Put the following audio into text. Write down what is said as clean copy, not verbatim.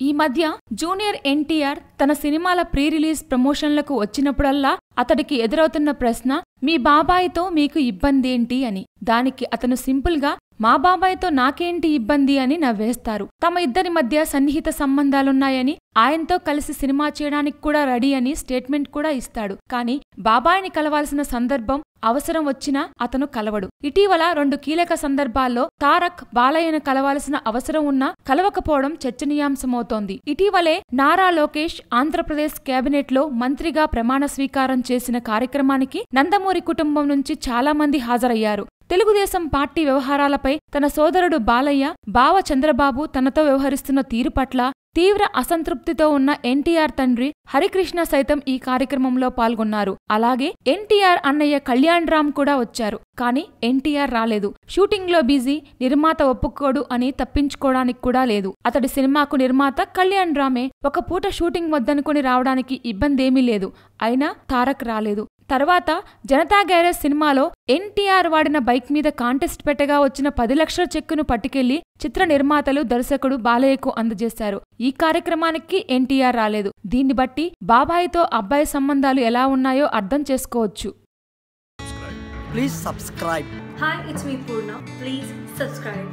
ఈ మధ్య జూనియర్ ఎన్టీఆర్ తన సినిమాల ప్రీ రిలీజ్ ప్రమోషన్లకు వచ్చినప్పుడల్లా అతడికి ఎదురవుతున్న ప్రశ్న మీ బాబాయితో మీకు ఇబ్బందేంటి అని. దానికి అతను సింపుల్గా మా బాబాయ్తో నాకేంటి ఇబ్బంది అని నవ్వేస్తారు. తమ ఇద్దరి మధ్య సన్నిహిత సంబంధాలున్నాయని, ఆయనతో కలిసి సినిమా చేయడానికి కూడా రెడీ అని స్టేట్మెంట్ కూడా ఇస్తాడు. కానీ బాబాయిని కలవాల్సిన సందర్భం, అవసరం వచ్చినా అతను కలవడు. ఇటీవల 2 కీలక సందర్భాల్లో తారక్ బాలయ్యను కలవాల్సిన అవసరం ఉన్నా కలవకపోవడం చర్చనీయాంశమవుతోంది. ఇటీవలే నారా లోకేష్ ఆంధ్రప్రదేశ్ కేబినెట్ లో మంత్రిగా ప్రమాణ స్వీకారం చేసిన కార్యక్రమానికి నందమూరి కుటుంబం నుంచి చాలా మంది హాజరయ్యారు. తెలుగుదేశం పార్టీ వ్యవహారాలపై తన సోదరుడు బాలయ్య, బావ చంద్రబాబు తనతో వ్యవహరిస్తున్న తీరు పట్ల తీవ్ర అసంతృప్తితో ఉన్న ఎన్టీఆర్ తండ్రి హరికృష్ణ సైతం ఈ కార్యక్రమంలో పాల్గొన్నారు. అలాగే ఎన్టీఆర్ అన్నయ్య కళ్యాణ్ రామ్ కూడా వచ్చారు. కానీ ఎన్టీఆర్ రాలేదు. షూటింగ్ లో బిజీ, నిర్మాత ఒప్పుకోడు అని తప్పించుకోవడానికి కూడా లేదు. అతడి సినిమాకు నిర్మాత కళ్యాణ్ రామే. ఒక పూట షూటింగ్ వద్దనుకుని రావడానికి ఇబ్బందేమీ లేదు. అయినా తారక్ రాలేదు. తర్వాత జనతా గ్యారేజ్ సినిమాలో ఎన్టీఆర్ వాడిన బైక్ మీద కాంటెస్ట్ పెట్టగా వచ్చిన 10 లక్షల చెక్కును పట్టుకెళ్లి చిత్ర నిర్మాతలు, దర్శకుడు బాలయ్యకు అందజేశారు. ఈ కార్యక్రమానికి ఎన్టీఆర్ రాలేదు. దీన్ని బట్టి బాబాయితో అబ్బాయి సంబంధాలు ఎలా ఉన్నాయో అర్థం చేసుకోవచ్చు. Please subscribe. Hi, it's me Purna. Please subscribe.